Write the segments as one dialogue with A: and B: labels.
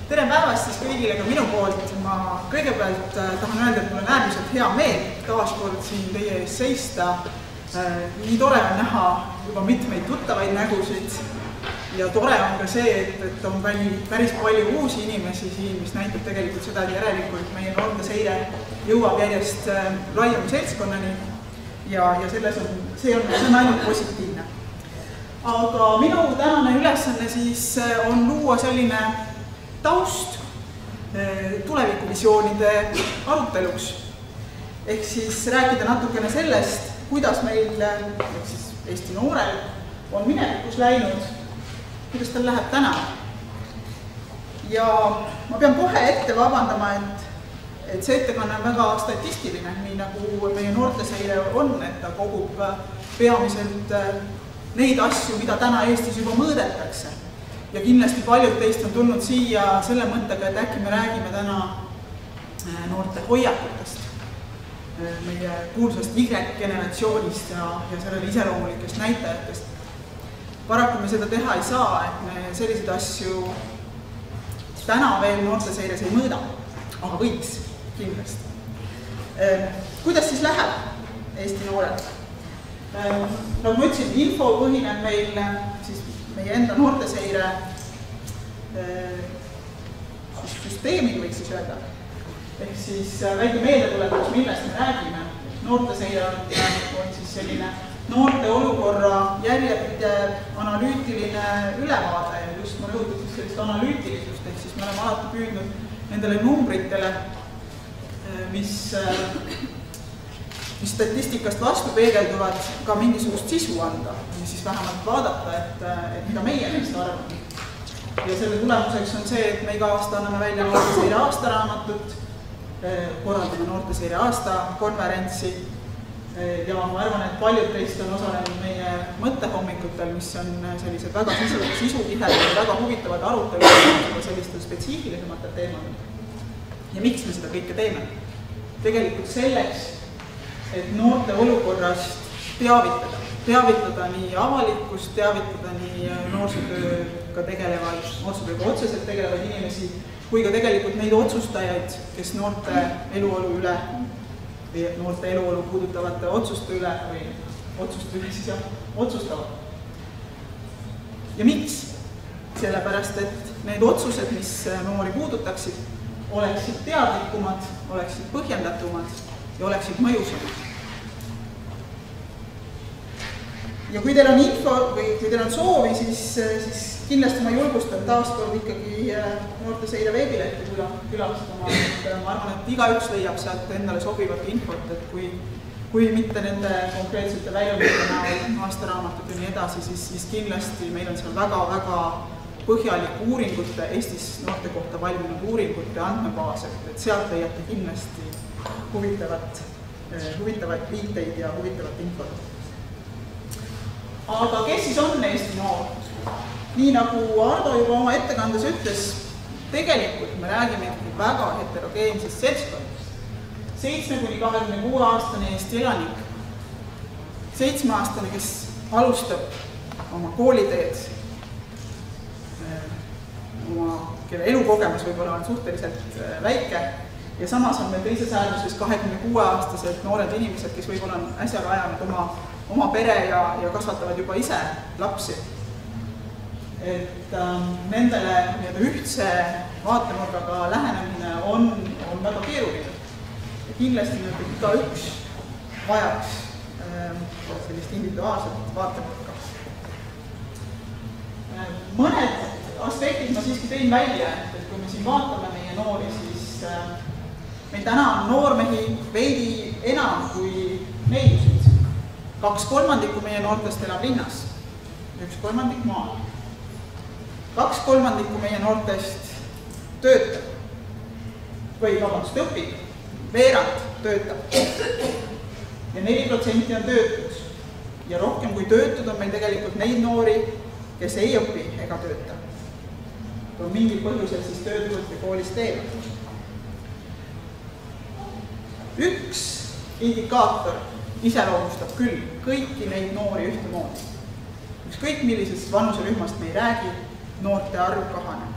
A: Tere päevast siis kõigile ka minu poolt. Ma kõigepealt tahan öelda, et mul on äärmiselt hea meel taaskord siin teie ees seista. Nii tore on näha juba mitmeid tuttavaid nägusid ja tore on ka see, et on päris palju uusi inimesi siin, mis näitab tegelikult seda, et järelikult meie noorteseire jõuab järjest laiema seltskonnani ja see on ainult positiivne. Aga minu tänane ülesanne siis on luua selline taust tulevikuvisioonide aruteluks. Ehk siis rääkida natukene sellest, kuidas meil, ehk siis Eesti noorel, on minevikus läinud, kuidas tal läheb täna. Ja ma pean kohe ette vabandama, et see ettekanne on väga statistiline, nii nagu meie noorteseire on, et ta kogub peamiselt neid asju, mida täna Eestis juba mõõdetakse. Ja kindlasti paljud teist on tulnud siia selle mõttega, et äkki me räägime täna noorte hoiakutest, meie kuulsast Y-generatsioonist ja sellele iseloomulikest näitajatest. Paraku me seda teha ei saa, et me selliseid asju täna veel noorteseires ei mõõda, aga võiks kindlasti. Kuidas siis läheb Eesti noorel? Nagu ma ütlesin, info põhineb meil siis meie enda noorteseire süsteemil, võiks siis öelda. Ehk siis väike meeldetuletus, millest me räägime. Noorteseire on siis selline noorte olukorra järjepidev analüütiline ülevaade ja just ma rõhutan sellist analüütilisust, ehk siis me oleme alati püüdnud nendele numbritele, mis statistikast vastu peegelduvad, ka mingisugust sisu anda ja siis vähemalt vaadata, et mida meie neist arvame. Ja selle tulemuseks on see, et me iga aasta anname välja noorteseire aastaraamatut, korraldame noorteseire aastakonverentsi ja ma arvan, et paljud teist on osalenud meie mõttehommikutel, mis on sellised väga sisutihedad ja väga huvitavad arutelud sellistel spetsiifilisematel teemadel. Ja miks me seda kõike teeme? Tegelikult selleks, et noorte olukorrast teavitada nii avalikkust, teavitada nii noorsootööga tegelevaid, noorsootööga otseselt tegelevaid inimesi, kui ka tegelikult neid otsustajaid, kes noorte eluolu üle või noorte eluolu puudutavate otsuste üle või otsuste üle siis otsustavad. Ja miks? Sellepärast, et need otsused, mis noori puudutaksid, oleksid teadlikumad, oleksid põhjendatumad ja oleksid mõjusamad. Ja kui teil on info või kui teil on soovi, siis kindlasti ma julgustan taaskord ikkagi noorteseire veebilehti külastama. Ma arvan, et igaüks leiab sealt endale sobivat infot, et kui mitte nende konkreetsete väljundite näol aastaraamatut ja nii edasi, siis kindlasti meil on seal väga põhjalik uuringute, Eestis noorte kohta valminud uuringute andmebaas, et sealt leiate kindlasti huvitavaid viiteid ja huvitavat infot. Aga kes siis on Eesti noor? Nii nagu Ardo juba oma ettekandes ütles, tegelikult me räägime väga heterogeensest seltskonnast. 7–26 aastane Eesti elanik, 7-aastane, kes alustab oma kooliteed, kelle elukogemus võib-olla on suhteliselt väike ja samas on meil teises äärmuses 26-aastased noored inimesed, kes võib-olla on äsja rajanud oma pere ja kasvatavad juba ise lapsi. Et nendele ühtse vaatenurgaga lähenemine on väga keeruline. Ja kindlasti igaüks vajaks sellist individuaalset vaatenurga. Mõned aspektid ma siiski tein välja, et kui me siin vaatame meie noori, siis meil täna on noormehi veidi enam kui neidusid. 2/3 meie noortest elab linnas, 1/3 maal. 2/3 meie noortest töötab või õpib, veerand töötab ja 4% on töötud. Ja rohkem kui töötud on meil tegelikult neid noori, kes ei õpi ega tööta. Kui mingil põhjusel siis tööturult ja koolist teevad. Üks indikaator iseloomustab küll kõiki neid noori ühtemoodi. Ükskõik millisest vanuserühmast me ei räägi, noorte arv kahaneb.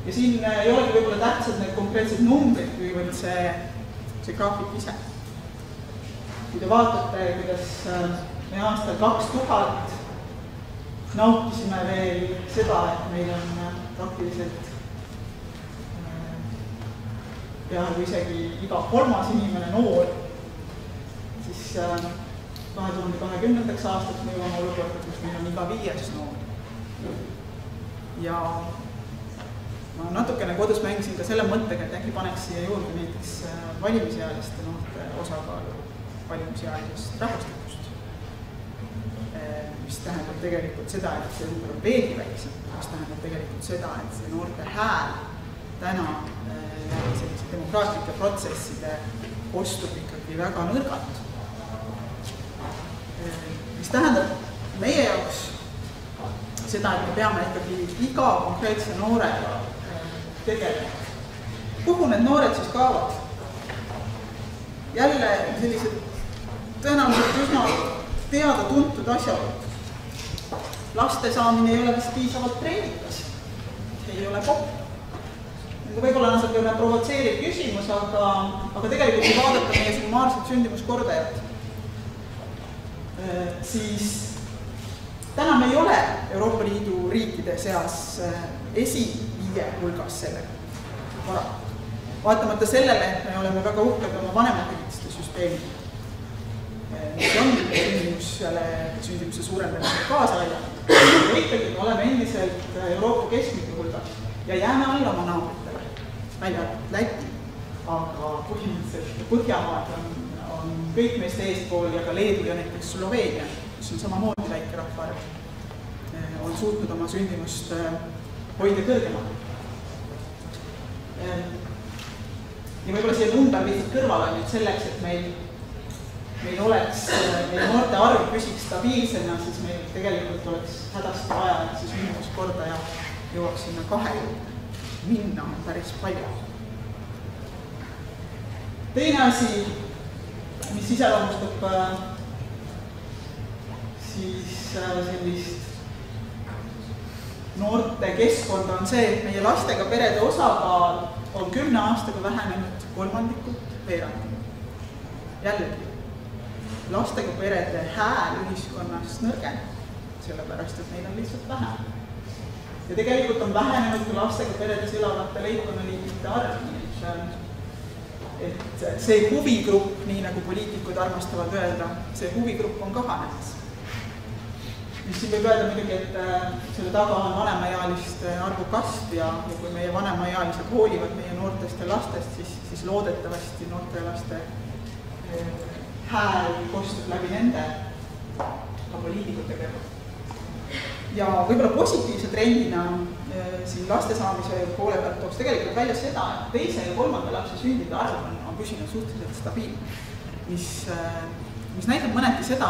A: Ja siin ei olegi võib-olla tähtsad need konkreetsed numbrid, kuivõrd see graafik ise. Kui te vaatate, kuidas me aastal 2000 nautisime veel seda, et meil on praktiliselt peaaegu isegi iga kolmas inimene noor, siis 2020. aastaks me jõuame olukorda, kus meil on iga 5. noor. Ja ma natukene kodus mängisin ka selle mõttega, et äkki paneks siia juurde näiteks valimisealiste noorte osakaalu valimisealisest rahvastikust, mis tähendab tegelikult seda, et see number on veelgi väiksem, mis tähendab tegelikult seda, et see noorte hääl täna sellise demokraatlike protsesside kostub ikkagi väga nõrgalt. Mis tähendab meie jaoks seda, et me peame ikkagi iga konkreetse noorega tegelema. Kuhu need noored siis kaovad? Jälle sellised tõenäoliselt üsna teada-tuntud asjaolud. Laste saamine ei ole vist piisavalt trendikas. See ei ole popp. Võib-olla natukene provotseeriv küsimus, aga tegelikult kui vaadata meie summaarset sündimuskordajat, siis täna me ei ole Euroopa Liidu riikide seas esi-5 hulgas sellega. Vaatamata sellele, et me oleme väga uhked oma vanemahüvitiste süsteemi, mis on sündimuse suurendamisele kaasa aidanud. Ja ikkagi me oleme endiselt Euroopa keskmike hulgas ja jääme alla oma naabritele, välja Läti, aga põhimõtteliselt Põhjamaad on kõik meist eespool ja ka Leedu ja näiteks Sloveenia, mis on samamoodi väike rahvaarv, on suutnud oma sündimust hoida kõrgemalt. Ja võib-olla siia number lihtsalt kõrvale nüüd selleks, et meil oleks, meie noorte arv püsiks stabiilsena, siis meil tegelikult oleks hädasti vaja, et see sündimuskordaja jõuaks sinna 2 juurde. Minna on päris palju. Teine asi, mis iseloomustab siis sellist noorte keskkonda on see, et meie lastega perede osakaal on 10 aastaga vähenenud 3/3 veerandit. Jällegi, lastega perede hääl ühiskonnas nõrgeneb, sellepärast, et neid on lihtsalt vähem. Ja tegelikult on vähenenud ka lastega peredes elavate leibkonnaliikmete arv, et see huvigrupp, nii nagu poliitikud armastavad öelda, see huvigrupp on kahanemas. Siin võib öelda muidugi, et selle taga on vanemaealiste arvu kasv ja kui meie vanemaealised hoolivad meie noortest ja lastest, siis loodetavasti noorte ja laste hääl kostub läbi nende ka poliitikutega. Ja võib-olla positiivse trendina siin laste saamise poole pealt tooks tegelikult välja seda, et 2. ja 3. lapse sündide arv on püsinud suhteliselt stabiilne, mis näitab mõneti seda,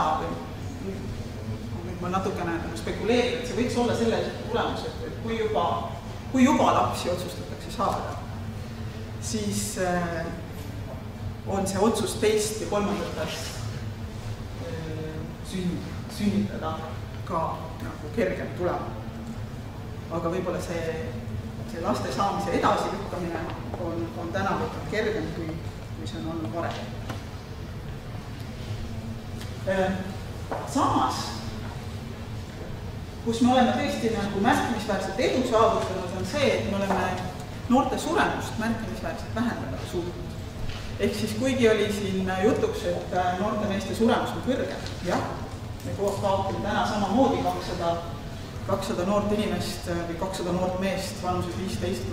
A: ma natukene spekuleerin, et see võiks olla selle tulemus, et kui juba lapsi otsustatakse saada, siis on see otsus 2. ja 3. sünnitada ka nagu kergem tulema. Aga võib-olla see laste saamise edasilükkamine on täna võtnud kergem, kui see on olnud varem. Samas, kus me oleme tõesti nagu märkimisväärselt edu saavutanud, on see, et me oleme noorte suremust märkimisväärselt vähendada suutnud. Ehk siis kuigi oli siin jutuks, et noorte meeste suremus on kõrge, jah, me kaotame täna samamoodi 200 noort inimest või 200 noort meest vanuses 15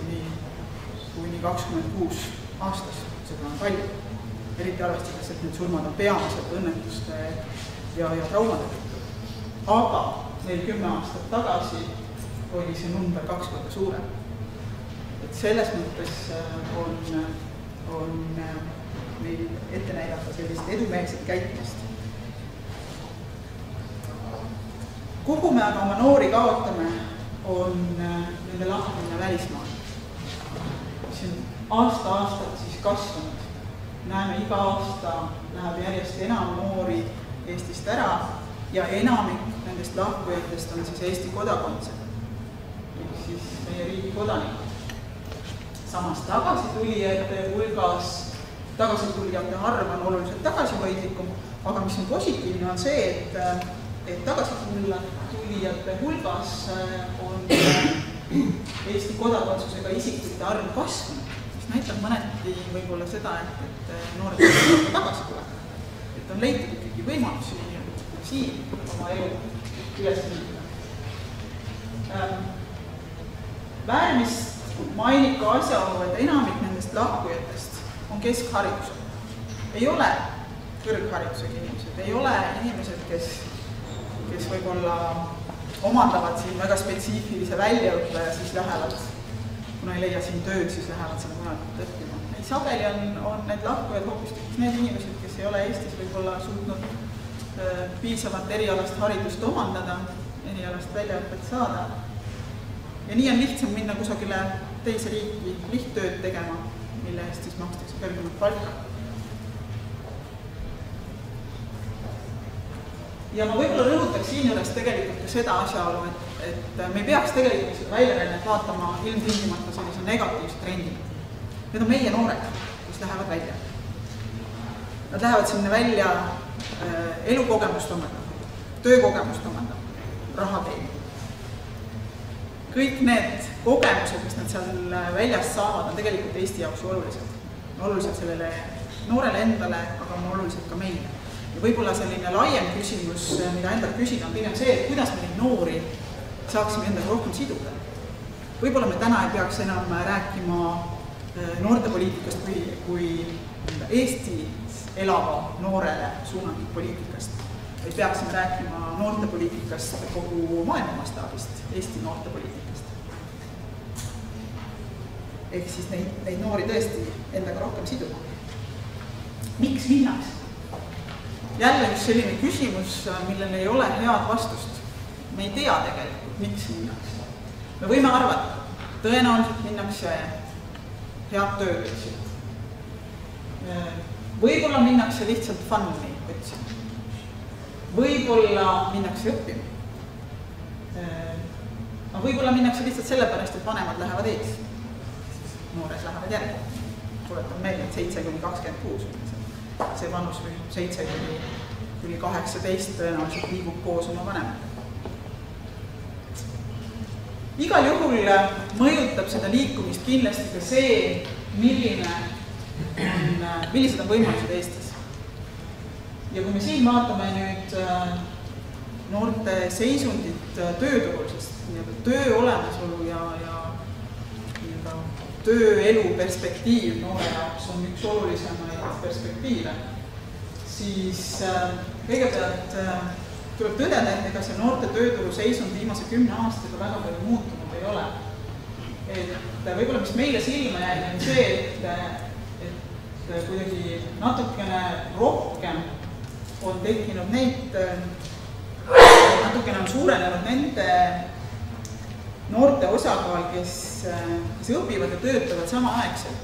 A: kuni 26 aastas, seda on palju. Eriti arvestades, et need surmad on peamiselt õnnetuste ja traumade tõttu. Aga meil 10 aastat tagasi oli see number 2 korda suurem. Et selles mõttes on meil ette näidata sellist edumeelset käitumist. Kuhu me aga oma noori kaotame, on nende lahkumine välismaal. See on aasta-aastat siis kasvanud. Näeme, iga aasta läheb järjest enam noori Eestist ära ja enamik nendest lahkujatest on siis Eesti kodakondsed, siis meie riigi kodanikud. samas tagasitulijate hulgas, tagasitulijate arv on oluliselt tagasihoidlikum, aga mis on positiivne, on see, et tagasitulijate hulgas on Eesti kodakondsusega isikute arv kasvanud, mis näitab mõneti võib-olla seda, et noored inimesed tagasi tulevad. Et on leitud ikkagi võimalusi siin oma elu üles liikuda. Väärmist mainib ka asjaolu, et enamik nendest lahkujatest on keskharidused. Ei ole kõrgharidusega inimesed, ei ole inimesed, kes võib-olla omandavad siin väga spetsiifilise väljaõppe ja siis lähevad, kuna ei leia siin tööd, siis lähevad sinna mujalt õppima. Ei, sageli on need lahkujad hoopistükkis need inimesed, kes ei ole Eestis võib-olla suutnud piisavat erialast haridust omandada, erialast väljaõpet saada. Ja nii on lihtsam minna kusagile teise riiki lihttööd tegema, mille eest siis makstakse kõrgemat palka. Ja ma võib-olla rõhutaks siin juures tegelikult ka seda asjaolu, et me ei peaks tegelikult seda väljarännet vaatama ilmtingimata sellise negatiivse trendina. Need on meie noored, kes lähevad välja. Nad lähevad sinna välja elukogemust omandama, töökogemust omandama, raha teenima. Kõik need kogemused, mis nad seal väljas saavad, on tegelikult Eesti jaoks olulised. Olulised sellele noorele endale, aga olulised ka meile. Ja võib-olla selline laiem küsimus, mida endalt küsida, on pigem see, et kuidas me neid noori saaksime endaga rohkem siduda. Võib-olla me täna ei peaks enam rääkima noortepoliitikast kui Eestis elava noorele suunatud poliitikast. Või peaksime rääkima noortepoliitikast kogu maailma mastaabist, Eesti noortepoliitikast. Ehk siis neid noori tõesti endaga rohkem siduma. Miks minnakse? Jälle üks selline küsimus, millel ei ole head vastust. Me ei tea tegelikult, miks minnakse. Me võime arvata, tõenäoliselt minnakse head tööd otsima. Võib-olla minnakse lihtsalt fun'i otsima. Võib-olla minnakse õppima. Võib-olla minnakse lihtsalt sellepärast, et vanemad lähevad ees. Noored lähevad järgi. Tuletan meelde, et 7–26. See vanus või 7–18 tõenäoliselt liigub koos oma vanematega. Igal juhul mõjutab seda liikumist kindlasti ka see, millised on võimalused Eestis. Ja kui me siin vaatame nüüd noorte seisundit tööturul, sest töö olemasolu ja tööelu perspektiiv noore jaoks on üks olulisemaid perspektiive, siis kõigepealt tuleb tõdeda, et ega see noorte tööturu seisund viimase 10 aastaga väga palju muutunud ei ole. Et võib-olla mis meile silma jäi, on see, et kuidagi natukene rohkem on tekkinud natukene on suurenenud nende noorte osakaal, kes õpivad ja töötavad samaaegselt.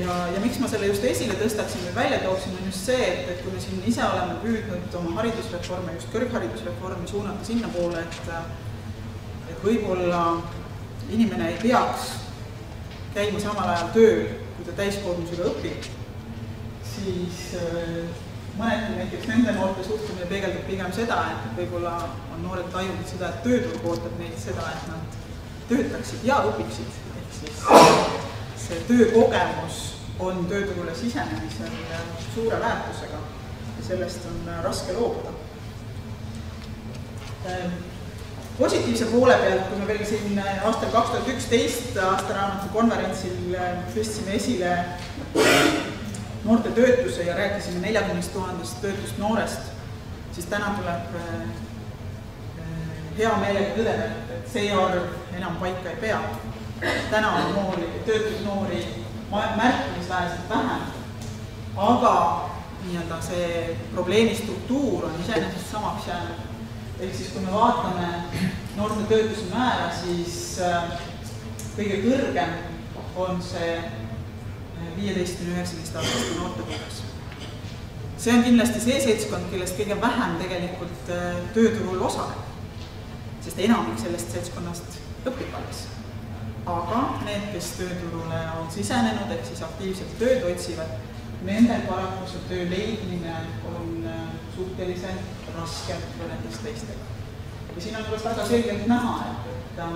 A: Ja miks ma selle just esile tõstaksin või välja tooksin, on just see, et kui me siin ise oleme püüdnud oma haridusreforme, just kõrgharidusreformi suunata sinna poole, et võib-olla inimene ei peaks käima samal ajal tööl, kui ta täiskoormusega õpib, siis mõneti näiteks nende noorte suhtumine peegeldab pigem seda, et võib-olla on noored tajunud seda, et tööturg ootab neid seda, et nad töötaksid ja õpiksid. Ehk siis see töökogemus on tööturule sisenemisel suure väärtusega ja sellest on raske loobuda. Positiivse poole pealt, kui me veel siin aastal 2011 aastaraamatu konverentsil tõstsime esile noorte töötuse ja rääkisime 40 000 töötust noorest, siis täna tuleb hea meelega tõdeda, et see arv enam paika ei pea. Täna on töötud noori märkimisväärselt vähem, aga see probleemi struktuur on iseenesest samaks jäänud. Ehk siis, kui me vaatame noorte töötuse määra, siis kõige kõrgem on see 15–19 aastaste noorte hulgas. See on kindlasti see seltskond, kellest kõige vähem tegelikult tööturul osaleb, sest enamik sellest seltskonnast õpib alles. aga need, kes tööturule on sisenenud, ehk siis aktiivselt tööd otsivad, nendel paraku see töö leidmine on suhteliselt raskem võrreldes teistega. Ja siin on väga selgelt näha, et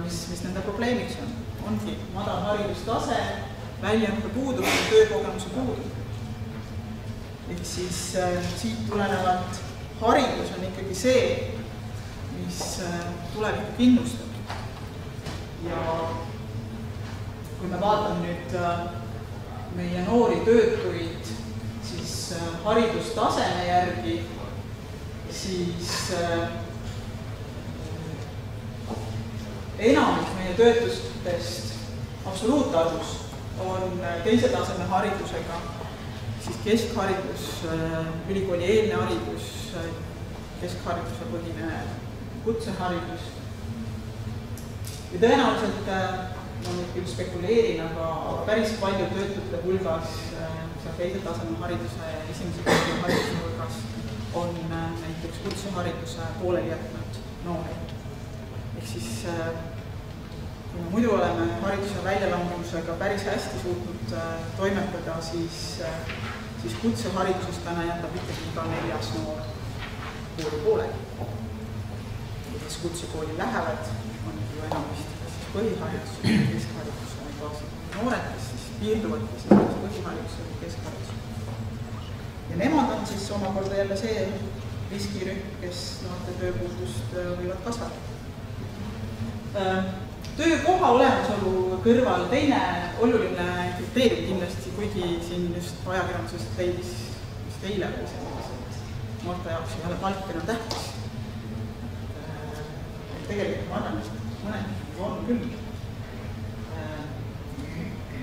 A: mis nende probleemiks on. Ongi madal haridustase, väljaõppe puudub ja töökogemuse puudub. Ehk siis siit tulenevalt haridus on ikkagi see, mis tulevikku kindlustab. Ja kui me vaatame nüüd meie noori töötuid, siis haridustaseme järgi, siis enamik meie töötustest absoluutarvus on teise taseme haridusega, siis keskharidus, ülikooli eelne haridus, keskhariduse põhine kutseharidus. Ja tõenäoliselt, ma nüüd küll spekuleerin, aga päris palju töötute hulgas, teise taseme hariduse ja esimese taseme hariduse hulgas on näiteks kutsehariduse pooleli jätnud noori. Ehk siis, kui me muidu oleme hariduse väljalangemusega päris hästi suutnud toimetada, siis kutseharidusest täna jätab ikkagi iga 4. noor kooli pooleli. Kes kutsekooli lähevad, on ju enamasti põhiharidus ja keskharidus on baasil. Noored, kes siis piirduvadki siis põhihariduse ja keskhariduse. Ja nemad on siis omakorda jälle see riskirühm, kes noorte tööpuudust võivad kasvada. Töökoha olemasolu kõrval teine oluline kriteerium kindlasti, kuigi siin just ajakirjandusest leidis vist eile või sellised noorte jaoks ei ole palk enam tähtis. Tegelikult ma arvan, et mõned on küll.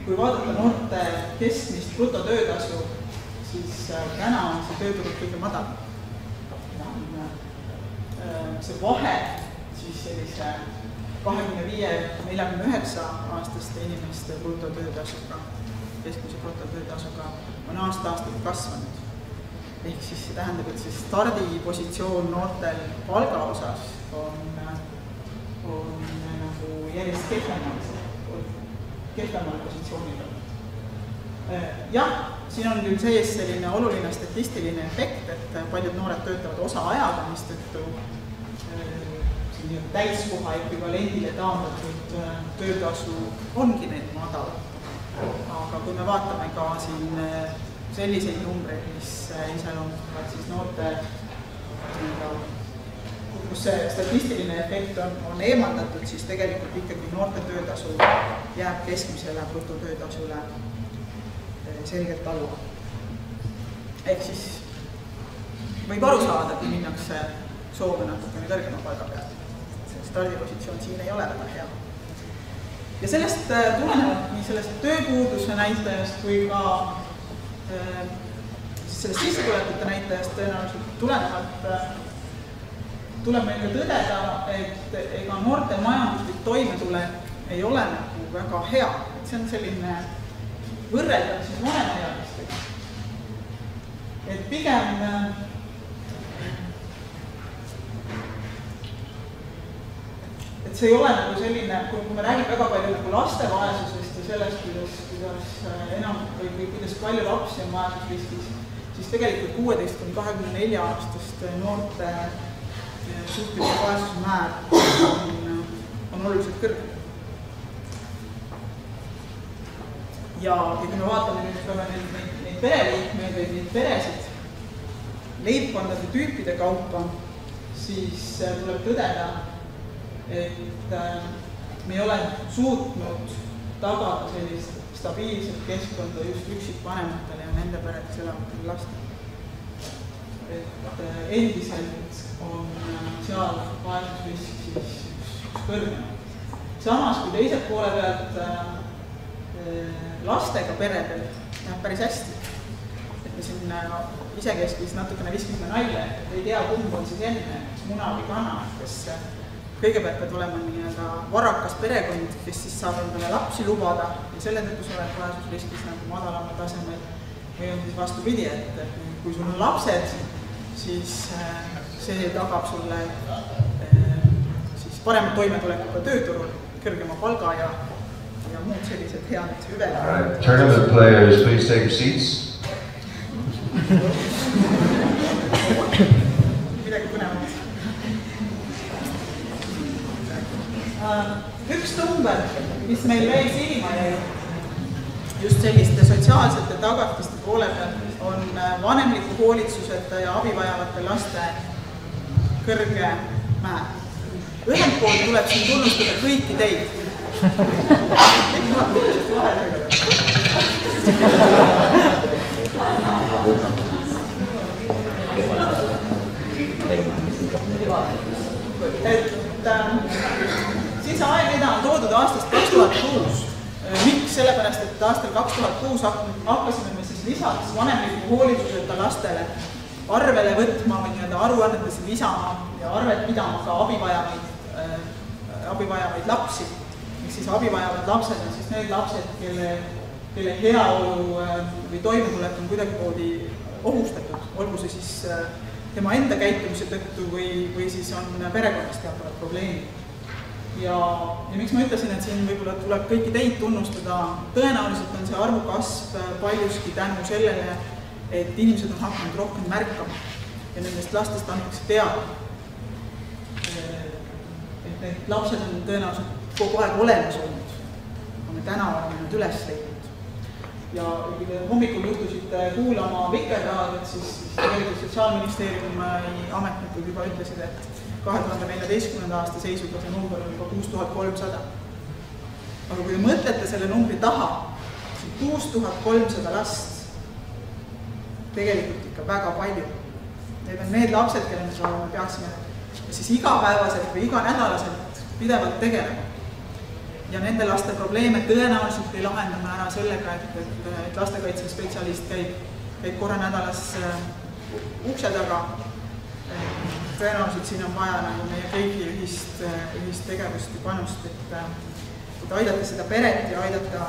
A: Kui vaadata noorte keskmist brutotöötasu, siis täna on see tööturul kõige madal. See vahe siis sellise 25-49 aastaste inimeste brutotöötasuga, keskmise brutotöötasuga on aasta-aastalt kasvanud. Ehk siis see tähendab, et see stardipositsioon noortel palga osas on nagu järjest kehvemal positsioonil. Jah, siin on küll sees selline oluline statistiline efekt, et paljud noored töötavad osaajaga, mistõttu täiskoha ekvivalendile taandatud töötasu ongi need madal. Aga kui me vaatame ka siin selliseid numbreid, mis iseloomustavad siis noorte, kus see statistiline efekt on eemaldatud, siis tegelikult ikkagi noorte töötasu jääb keskmisele brutotöötasule selgelt alla. Ehk siis võib aru saada, kui minnakse soove natukene kõrgema palga peale. Stardipositsioon siin ei ole väga hea. Ja sellest tulenevalt nii sellest tööpuuduse näitajast kui ka sellest sissetulekute näitajast tõenäoliselt tulenevalt tuleb meil ka tõdeda, et ega noorte majanduslik toimetulek ei ole nagu väga hea. See on selline võrreldav siis vanemaealistega. Et pigem et see ei ole nagu selline, kui me räägime väga palju nagu laste vaesusest ja sellest, kuidas enam või kuidas palju lapsi on vaesusriskis, siis tegelikult 16–24-aastaste noorte suhtelise vaesuse määr on oluliselt kõrgem. Ja kui me vaatame nüüd neid pereliikmeid või neid peresid leibkondade tüüpide kaupa, siis tuleb tõdeda, et me ei ole suutnud tagada sellist stabiilset keskkonda just üksikvanematele ja nende peredes elavatele lastele. Et endiselt on seal vaesusrisk siis üks kõrgem. Samas kui teiselt poole pealt lastega peredel läheb päris hästi. Et me siin isekeskis natukene viskisime nalja, et ei tea, kumb on siis enne, muna või kana, kes kõigepealt pead olema nii-öelda varakas perekond, kes siis saab endale lapsi lubada ja selle tõttu sa oled vaesusriskis nagu madalamal tasemel. Või on siis vastupidi, et kui sul on lapsed, siis see tagab sulle siis paremat toimetulekuga tööturul, kõrgema palga ja muud sellised head hüved.
B: All right, tournament players, please take your seats.
A: Midagi põnevat. Üks number, mis meil veel silma jäi just selliste sotsiaalsete tagatiste poole peal, on vanemliku hoolitsuseta ja abivajavate laste kõrge määr. Ühelt poolt tuleb siin tunnustada kõiki teid. Siin see aegrida on toodud aastast 2006. Miks? Sellepärast, et aastal 2006 hakkasime me siis lisaks vanemliku hoolitsuseta lastele arvele võtma või aruannetes lisama ja arvet pidama ka abivajavaid lapsi. Siis abivajavad lapsed on siis need lapsed, kelle heaolu või toimemulek on kuidagimoodi ohustatud, olgu see siis tema enda käitumise tõttu või siis on perekonnas teatavad probleemid. Ja miks ma ütlesin, et siin võib-olla tuleb kõiki teid tunnustada, tõenäoliselt on see arvu kasv paljuski tänu sellele, et inimesed on hakanud rohkem märkama ja nendest lastest antakse teada. Et need lapsed on tõenäoliselt kogu aeg olemas olnud, aga me täna oleme nad üles leidnud. Ja kui te hommikul juhtusite kuulama Vikerraadiot, siis tegelikult Sotsiaalministeeriumi ametnikud juba ütlesid, et 2014. aasta seisuga see number on juba 6300. Aga kui te mõtlete selle numbri taha, siis 6300 last tegelikult ikka väga palju. Need on need lapsed, kelle me peaksime siis igapäevaselt või iganädalaselt pidevalt tegelema. Ja nende laste probleeme tõenäoliselt ei lahendame ära sellega, et lastekaitsespetsialist käib korra nädalas ukse taga. Tõenäoliselt siin on vaja meie kõigi ühist tegevust ja panust, et aidata seda peret ja aidata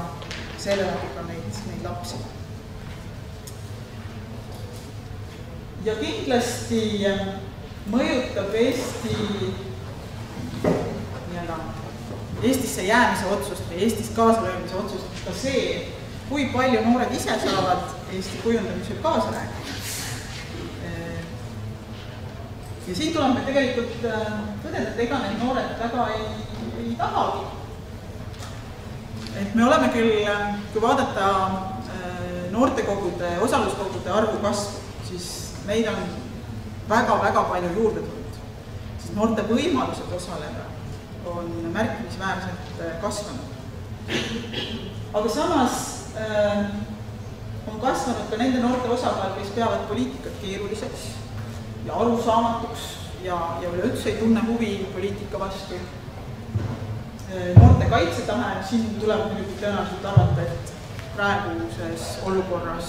A: selle läbi ka neid lapsi. Ja kindlasti mõjutab Eestisse jäämise otsust või Eestis kaasalöömise otsust ka see, kui palju noored ise saavad Eesti kujundamisel kaasa rääkida. Ja siin tuleb me tegelikult tõdeda, et ega need noored väga ei tahagi. Et me oleme küll, kui vaadata noortekogude, osaluskogude arvu kasvu, siis neid on väga-väga palju juurde tulnud. Siis noorte võimalused osaleda on märkimisväärselt kasvanud. Aga samas on kasvanud ka nende noorte osakaal, kes peavad poliitikat keeruliseks ja arusaamatuks ja üleüldse ei tunne huvi poliitika vastu. Noorte kaitsetahe, siin tuleb muidugi tõenäoliselt arvata, et praeguses olukorras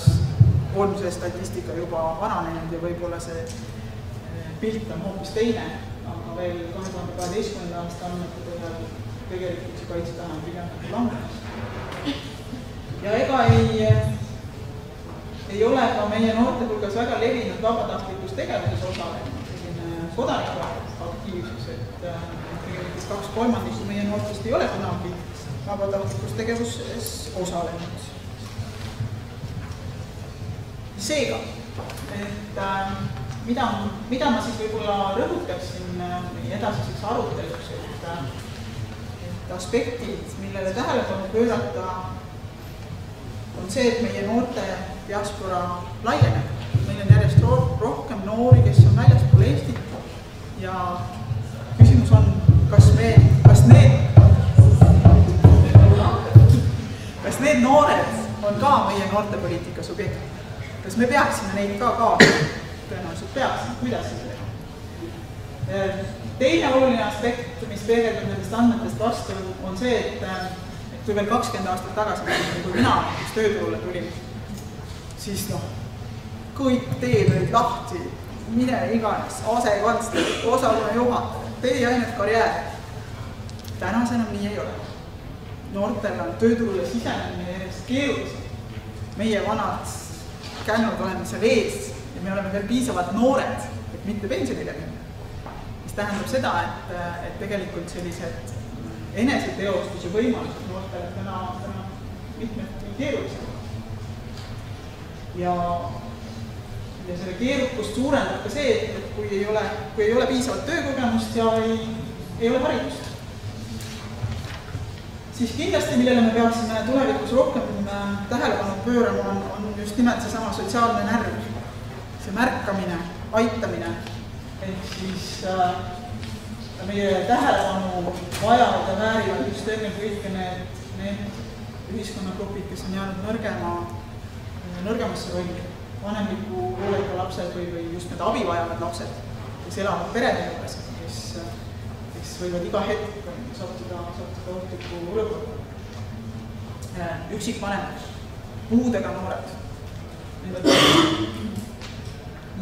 A: on see statistika juba vananenud ja võib-olla see pilt on hoopis teine, aga veel 2012. aasta andmete põhjal tegelikult see kaitsetahe on pigem langemas. Ja ega ei ole ka meie noorte hulgas väga levinud vabatahtlikus tegevuses osalemine, selline kodanikuaktiivsus, et tegelikult 2/3 meie noortest ei ole kunagi vabatahtlikus tegevuses osalenud. Seega, et mida ma siis võib-olla rõhutaksin edasiseks aruteluks, et aspektid, millele tähelepanu pöörata, on see, et meie noorte diaspora laieneb. Meil on järjest rohkem noori, kes on väljaspool Eestit ja küsimus on, kas need noored on ka meie noortepoliitika subjektid. Kas me peaksime neid ka tõenäoliselt peaksime, kuidas seda teha? Teine oluline aspekt, mis peegeldab nendest andmetest vastu, on see, et kui veel 20 aastat tagasi, kui mina tööturule tulin, siis kõik teed olid lahti, mine iganes, asekantsler, osakonna juhataja, tee ainult karjääri. Tänas enam nii ei ole. Noortel on tööturule sisenemine järjest keerulisem. Meie vanad kännud oleme seal ees ja me oleme veel piisavalt noored, et mitte pensionile minna. Mis tähendab seda, et tegelikult sellised eneseteostuse võimalused noortele täna mitmed keerulised. Ja selle keerukust suurendab ka see, et kui ei ole piisavalt töökogemust ja ei ole haridust, siis kindlasti, millele me peaksime tulevikus rohkem tähelepanu pöörama, on just nimelt seesama sotsiaalne närv, see märkamine, aitamine, ehk siis meie tähelepanu vajavad ja väärivad just ennekõike need ühiskonnagrupid, kes on jäänud nõrgemasse rolli, vanemliku hooleka lapsed või just need abivajavad lapsed, kes elavad perede juures, kes võivad iga hetk sattuda ohtlikku olukorda. Üksikvanemad, puudega noored.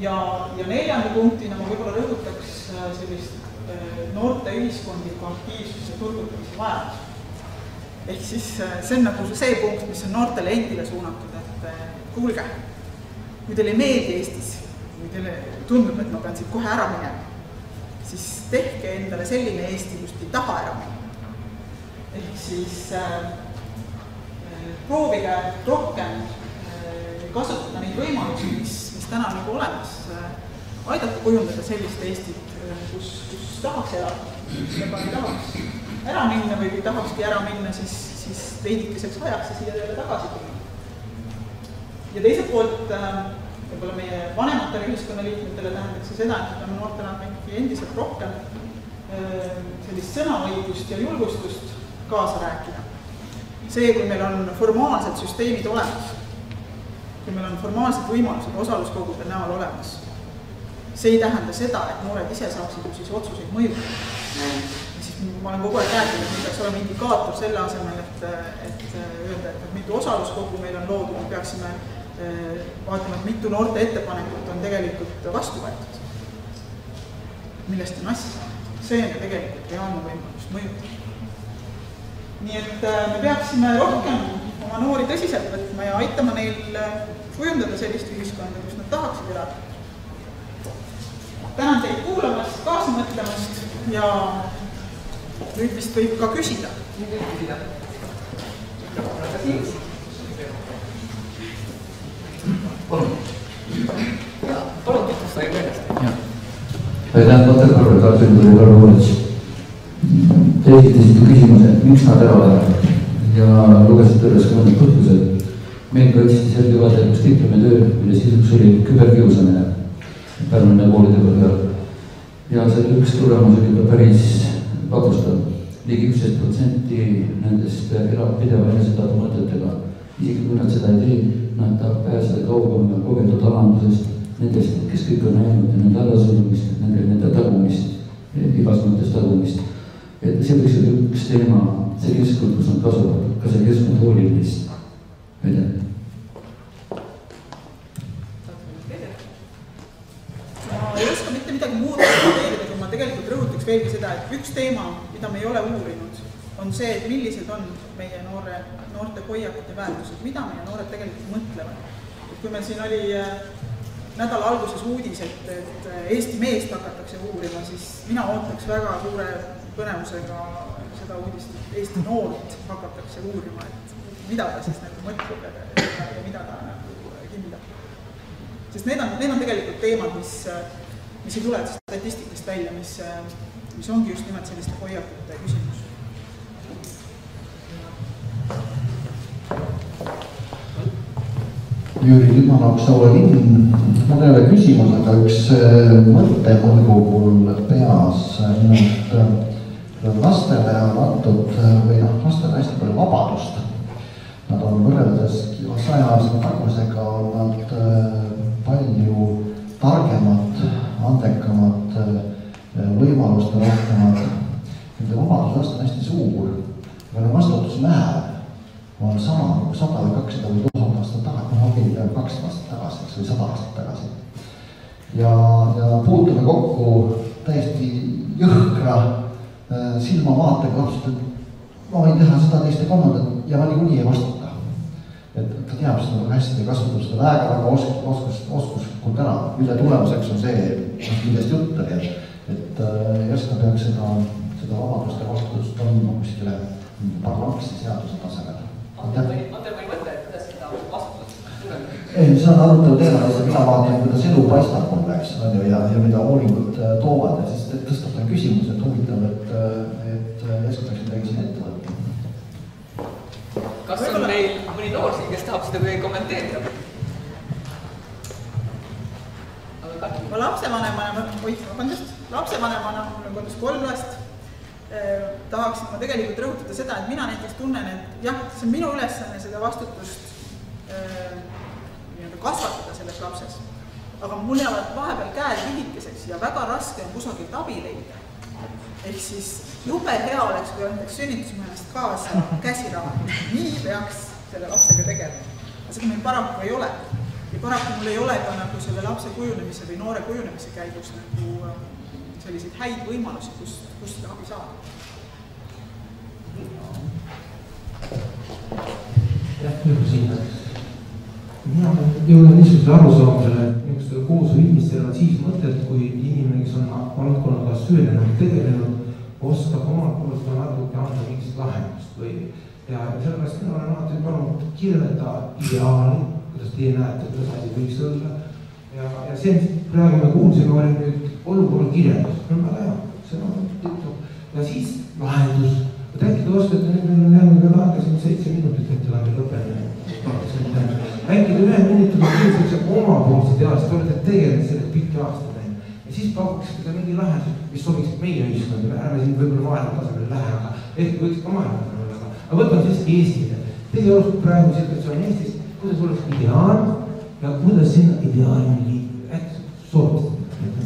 A: Ja neljanda punktina ma võib-olla rõhutaks sellist noorte ühiskondliku aktiivsuse turgutamise vajadus. Ehk siis see on nagu see punkt, mis on noortele endile suunatud, et kuulge, kui teile ei meeldi Eestis, kui teile tundub, et ma pean siit kohe ära minema, siis tehke endale selline Eesti, just ei taha ära minema. Ehk siis proovige rohkem kasutada neid võimalusi, mis täna on nagu olemas, aidata kujundada sellist Eestit, kus tahaks elada, aga ei tahaks ära minna või kui tahakski ära minna, siis veidikeseks ajaks ja siia teile tagasi tulla. Ja teiselt poolt võib-olla meie vanematele ühiskonnaliikmetele tähendaks see seda, et peame noortele ikkagi endiselt rohkem sellist sõnaõigust ja julgustust kaasa rääkida. See, kui meil on formaalsed süsteemid olemas, kui meil on formaalsed võimalused osaluskogude näol olemas, see ei tähenda seda, et noored ise saaksid ju siis otsuseid mõjutada. Ma olen kogu aeg rääkinud, et meil peaks olema indikaator selle asemel, et öelda, et mitu osaluskogu meil on loodud, me peaksime vaatama, et mitu noorte ettepanekut on tegelikult vastu võetud. Millest on asja? See on tegelikult reaalne võimalus mõjutada. Nii et me peaksime rohkem oma noori tõsiselt võtma ja aitama neil kujundada sellist ühiskonda, kus nad tahaksid elada. Tänan teid kuulamast, kaasa mõtlemast ja nüüd vist võib ka küsida.
C: Palun. Palun.
D: Aitäh, Pater Karl, Tartu Karl Volits. Te esitasite küsimuse, miks nad ära lähevad ja lugesite üles ka mõned põhjused. Meil kaitsiti sel kevadel üks diplomitöö, mille sisuks oli küberkiusamine Pärnu koolide peal. Ja selle üks tulemus oli ka päris vapustav. Ligi 11% nendest elab pideva enesetapu mõtetega. Isegi kui nad seda ei tee, nad tahab pääseda kaugemale kogetud alandusest, nendest, kes kõik on näinud ja nende allasurumist, nende tagumist, igas mõttes tagumist. Et see võiks olla üks teema, see keskkond, kus nad kasvavad, ka see keskkond hoolib neist. Aitäh.
A: Ma ei oska mitte midagi muud kommenteerida, kui ma tegelikult rõhutaks veelgi seda, et üks teema, mida me ei ole uurinud, on see, et millised on meie noorte hoiakud ja väärtused, mida meie noored tegelikult mõtlevad. Et kui meil siin oli nädala alguses uudis, et Eesti meest hakatakse uurima, siis mina ootaks väga suure põnevusega seda uudist, et Eesti noort hakatakse uurima, et mida ta siis nagu mõtleb ja mida ta nagu hindab. Sest need on tegelikult teemad, mis ei tule statistikast välja, mis ongi just nimelt selliste hoiakute küsimus.
E: Jüri Limanov, Saue linn. Mul ei ole küsimus, aga üks mõte mul peas. Lastele on antud või lastele hästi palju vabadust. Nad on võrreldes 100 aasta tagusega on nad palju targemad, andekamad, võimaluste rohkemad. Nende vabadus on hästi suur, aga vastutusmäär on sama nagu 100 või 200 või 1000 aastat tagasi, ongi 200 aastat tagasi või 100 aastat tagasi. Ja puutume kokku täiesti jõhkra silmavaatega lapsed, et ma võin teha seda teist ja kolmandat ja ma niikuinii ei vastuta. Et ta teab seda hästi ja kasutab seda väga oskuskult ära, mille tulemuseks on see, millest jutt oli, et järsku peaks seda vabadust ja vastutust on kuskile parlamentsi seaduse tasemel.
C: On teil mõni mõte, et kuidas seda vastutust suurendada?
E: Ei, see on arutelu teema, mina vaatan, kuidas elu paistab mulle, eks, ja mida uuringud toovad ja siis tõstatan küsimus, et huvitav, et jäskutakse midagi siin ette võtta.
C: Kas on meil mõni noor siin, kes tahab seda või kommenteerida?
A: Ma lapsevanemana, mul on kodus 3 last, tahaksin ma tegelikult rõhutada seda, et mina näiteks tunnen, et jah, see on minu ülesanne seda vastutust kasvatada selles lapses. Aga mul jäävad vahepeal käed lühikeseks ja väga raske on kusagilt abi leida. Ehk siis jube hea oleks, kui andeks sünnitusmehest kaasa käsiraha. Nii peaks selle lapsega tegema. Seda meil paraku ei ole. Ja paraku mul ei ole ka nagu selle lapse kujunemise või noore kujunemise käigus nagu selliseid häid võimalusi, kus seda abi saada.
F: Jah, nüüd siin. Mina jõudan niisugusele arusaamisele, niisugusele koos üldmistel on siis mõtet, kui inimene, kes on valdkonnaga süvenenud, tegelenud, oskab omalt poolt natuke anda mingist lahendust või ja sellepärast mina olen alati palunud kirjeldada ideaali, kuidas teie näete, kuidas asi võiks olla ja see praegu me kuulsime, oli nüüd olukorra kirjeldus, see on väga hea, see on tüütu ja siis lahendus, et äkki te oskate, meil on jäänud veel aega siin 7 minutit, et oleme lõppenud. Äkki te 1 minutit omapoolse teadest, te olete tegelenud sellest pikki aastaid ja siis pakuksite ka mingi lahendus, mis sobiks meie ühiskonda, ärme siin võib-olla maailma tasemel lähe, aga ehk võiks ka maailma tasemel olla. Aga võtame siiski Eestile. Teie olete praegu situatsioon Eestis, kuidas oleks ideaal ja kuidas sinna ideaalini äkki soovitada?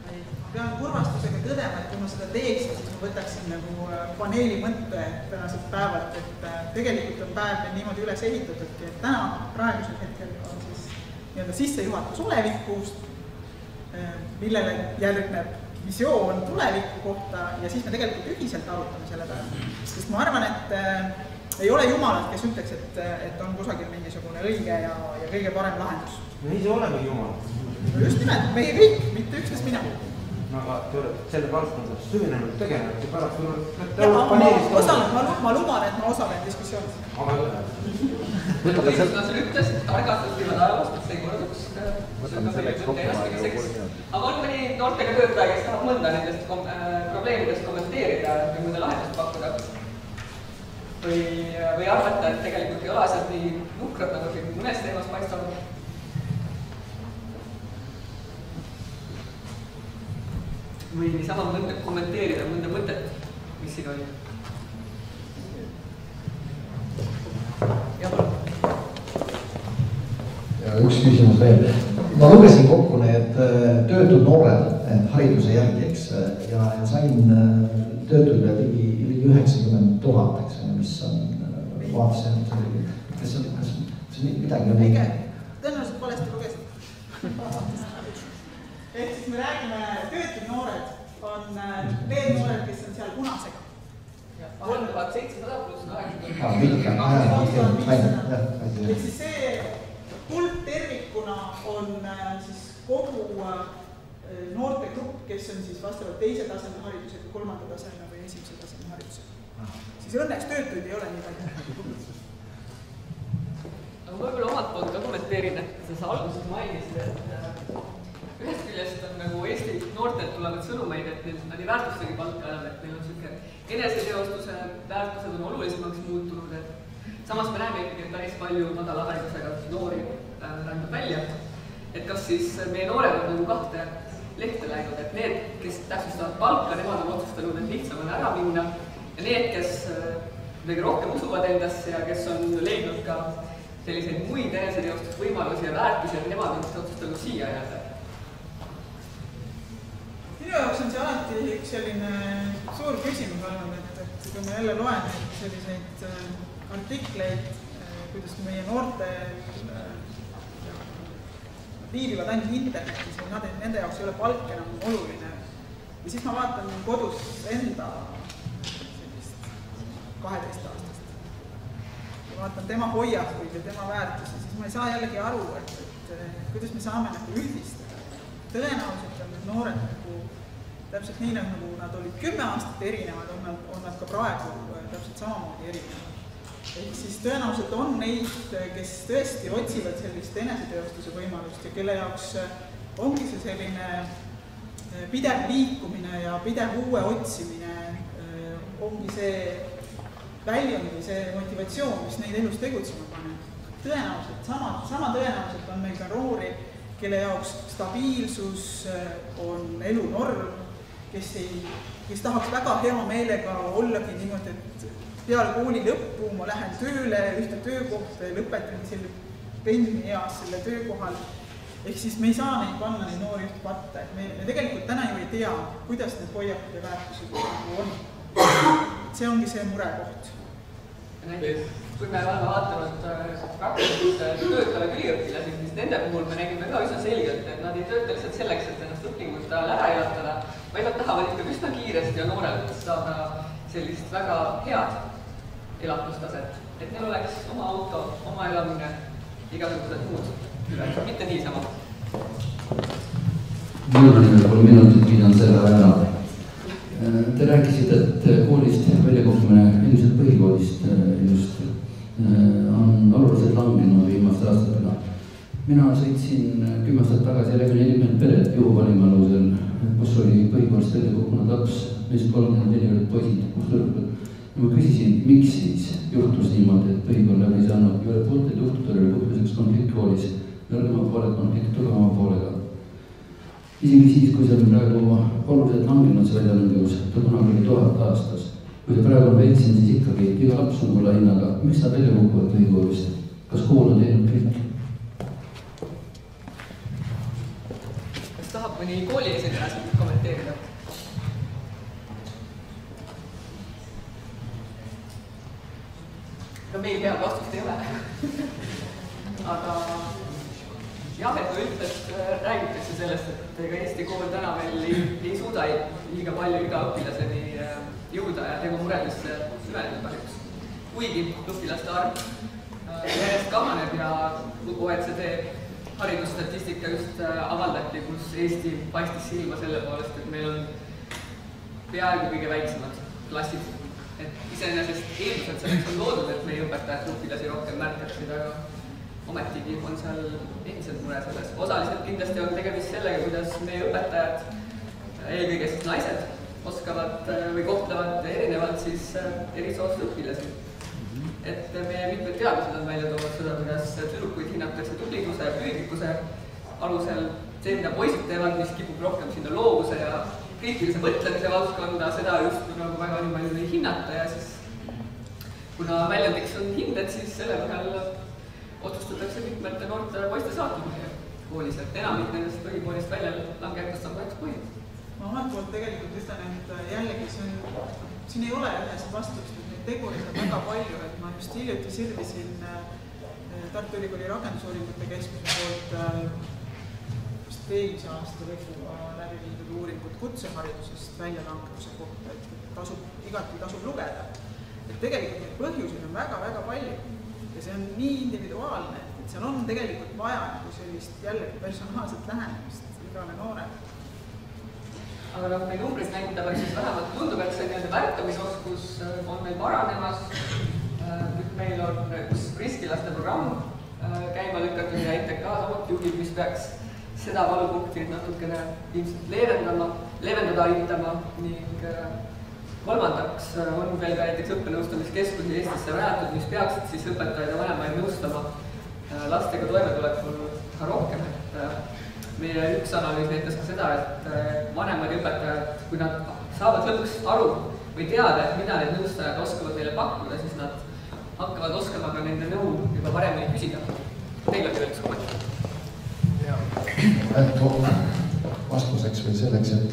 A: Ma pean kurvastusega tõdema, et kui ma seda teeksin, siis ma võtaksin nagu paneeli mõtte tänaselt päevalt, et tegelikult on päev niimoodi üles ehitatudki, et täna praegusel hetkel on siis sissejuhatus olevikust, millele järgneb visioon tuleviku kohta ja siis me tegelikult ühiselt arutame selle peale. Sest ma arvan, et ei ole jumalat, kes ütleks, et on kusagil mingisugune õige ja kõige parem lahendus.
F: Me ise oleme jumalad.
A: Just nimelt, meie kõik, mitte üksnes mina.
F: Aga te olete selle valdkonda süvenenud tegelenud ja pärast
A: ma luban, et ma osalen diskussioonis.
C: Õigustas ütles, et targatud võivad ajaloost, et see ei korduks. Aga on mõni noortega töötaja, kes tahab mõnda nendest probleemidest kommenteerida ja mõnda lahendust pakkuda? Või arvata, et tegelikult ei ole asjad nii nukrad, nagu siin mõnes teemas paistavad? Või niisama mõnda kommenteerida mõnda mõtet, mis siin oli?
E: Ja üks küsimus veel. Ma lugesin kokku need töötud noored hariduse järgi, eks, ja sain töötud ligi 90 000, eks, mis on vaatasin, kas midagi on
A: õige? Tõenäoliselt valesti lugesid. Ehk siis me räägime, töötud noored on need noored, kes on seal punasega.
C: 3700 pluss
A: 8500. Ehk siis see hulk tervikuna on siis kogu noortegrupp, kes on siis vastavalt 2. taseme haridusega, 3. taseme või 1. taseme haridusega. Siis õnneks töötuid ei ole nii palju.
C: Aga võib-olla omalt poolt ka kommenteerin, et sa alguses mainisid, et ühest küljest on nagu Eesti noortelt tulevad sõnumeid, et nad ei väärtustagi palka enam, et neil on niisugune eneseteostuse väärtused on olulisemaks muutunud, et samas me näeme ikkagi, et päris palju madala haridusega noori rändab välja. Et kas siis meie noored on nagu 2 lehte läinud, et need, kes täpsustavad palka, nemad on otsustanud, et lihtsam on ära minna ja need, kes midagi rohkem usuvad endasse ja kes on leidnud ka selliseid muid eneseteostusvõimalusi ja väärtusi, et nemad on otsustanud siia jääda.
A: Minu jaoks on see alati üks selline suur küsimus olnud, et kui ma jälle loen selliseid artikleid, kuidas meie noorte viibivad ainult internetis või nende jaoks ei ole palk enam oluline. Ja siis ma vaatan kodus enda 12-aastast. Ja vaatan tema hoiakuid ja tema väärtusi, siis ma ei saa jällegi aru, et kuidas me saame nagu üldistada. Tõenäoliselt on need noored nagu täpselt nii nagu nad olid 10 aastat erinevad, on nad ka praegu täpselt samamoodi erinevad. Ehk siis tõenäoliselt on neid, kes tõesti otsivad sellist eneseteostuse võimalust ja kelle jaoks ongi see selline pidev liikumine ja pidev uue otsimine, ongi see väljund või see motivatsioon, mis neid elus tegutsema paneb. Tõenäoliselt, sama tõenäoliselt on meil ka noori, kelle jaoks stabiilsus on elu norm, kes tahaks väga hea meelega ollagi niimoodi, et peale kooli lõppu ma lähen tööle ühte töökohta ja lõpetangi selle pensionieas selle töökohal. Ehk siis me ei saa neid panna neid noori ühte patta, et me tegelikult täna ju ei tea, kuidas need hoiakud ja väärtused on. See ongi see murekoht.
C: Kui me oleme vaatanud praktiliselt töötavaid üliõpilasi, siis nende puhul me nägime ka üsna selgelt, et nad ei tööta lihtsalt selleks, et ennast õpingute ajal ära elatada, vaid nad tahavad ikka üsna kiiresti ja noorelt saada sellist väga head elatustaset, et neil oleks oma auto, oma elamine, igasugused muud, mitte niisama.
D: Mul on veel 3 minutit, mida on selle ära. Te rääkisite, et koolist väljakuhtumine, ilmselt põhikoolist just, on oluliselt langenud viimaste aastatega. Mina sõitsin 10 aastat tagasi 40 peret juhuvalima alusel, kus oli põhikoolist väljakuhtunud laps, meist 34 olid poisid, 6 tüdrukud. Ja ma küsisin, miks siis juhtus niimoodi, et põhikool läbi saanud üle pooltel juhtudel oli põhjuseks konflikt koolis, nõrgema poole konflikt tugevama poolega. Isegi siis, kui see on praegu oluliselt langenud see väljalangevus, ta kunagi oli 1000 aastas. Kui see praegu on väiksem, siis ikkagi iga laps on kuule hinnaga, miks ta välja kukuvad põhikoolist? Kas kool on teinud kõik?
C: Kas tahab mõni kooli esindaja kommenteerida? No meil peab vastust ei ole. Aga jah, et üldiselt räägitakse sellest, et ega Eesti kool täna veel ei suuda liiga palju iga õpilaseni jõuda ja tema muredesse süveneda kahjuks. Kuigi õpilaste arv järjest kahaneb ja OECD haridusstatistika just avaldati, kus Eesti paistis silma selle poolest, et meil on peaaegu kõige väiksemad klassid. Et iseenesest eeldused selleks on loodud, et meie õpetajad õpilasi rohkem märkaksid, aga ometigi on seal endiselt mure selles. Osaliselt kindlasti on tegemist sellega, kuidas meie õpetajad, eelkõige siis naised, oskavad või kohtlevad erinevalt siis eri soost õpilasi. Et meie mitmed teadlased on välja toonud seda, kuidas tüdrukuid hinnatakse tublikuse ja püüdlikkuse alusel. See, mida poisid teevad, mis kipub rohkem sinna loovuse ja kriitilise mõtlemise valdkonda, seda just nagu väga nii palju ei hinnata ja siis kuna väljundiks on hinded, siis selle põhjal otsustatakse mitmete noorte poiste saatmine koolis, et enamik nendest põhikoolist välja langejatust on kahjuks pojid.
A: Ma omalt poolt tegelikult ütlen, et jällegi siin ei ole ühest vastust, et neid tegureid on väga palju, et ma just hiljuti sirvisin Tartu Ülikooli rakendusuuringute keskuse poolt eelmise aasta lõpuga läbi viidud uuringud kutseharidusest väljalangevuse kohta, et igati tasub lugeda. Et tegelikult neid põhjuseid on väga-väga palju ja see on nii individuaalne, et seal on tegelikult vaja sellist jällegi personaalset lähenemist igale noorele.
C: Aga nagu meil numbris näitavad, siis vähemalt tundub, et see märkamisoskus on meil paranemas. Meil on üks riskilaste programm käima lükatud ja NTK samuti juhib, mis peaks seda valupunkti natukene ilmselt leevendada aitama ning kolmandaks on veel ka näiteks õppenõustamiskeskusi Eestisse rajatud, mis peaksid siis õpetajaid ja vanemaid nõustama lastega toimetulekul ka rohkem. Meie üks analüüs näitas ka seda, et vanemad ja õpetajad, kui nad saavad lõpuks aru või teada, et mida need nõustajad oskavad neile pakkuda, siis nad hakkavad oskama ka nende nõu juba paremini küsida. Teil on üks kommentaar.
E: Vastuseks või selleks, et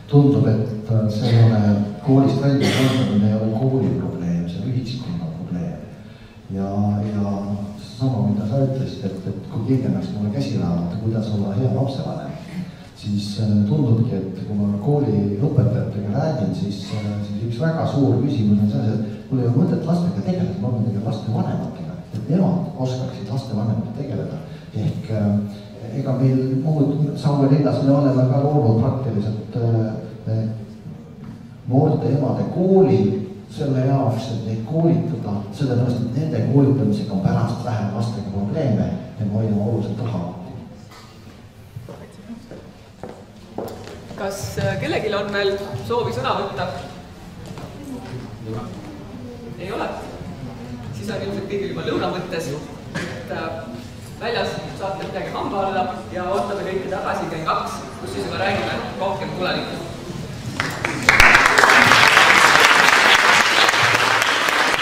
E: tundub, et selline koolist välja kandmine ei ole kooli probleem, see on ühiskonna probleem. Ja sama, mida sa ütlesid, et kui keegi annaks mulle käsiraamatu, kuidas olla hea lapsevanem, siis tundubki, et kui ma kooli õpetajatega räägin, siis üks väga suur küsimus on selles, et mul ei ole mõtet lastega tegeleda, ma olen tegelikult laste vanematega, et nemad oskaksid laste vanematega tegeleda. ega meil muud Saue linnas me oleme ka loonud praktiliselt noorte emade kooli selle jaoks, et neid koolitada, sellepärast, et nende koolitamisega on pärast vähem lastega probleeme ja me hoiame oluliselt raha.
C: Kas kellelgi on veel soovi sõna võtta? Ei ole? Siis on ilmselt kõigil juba lõuna mõttes, et väljas saate midagi hamba alla ja ootame kõiki tagasi kell 2, kus siis juba räägime rohkem tulevikust.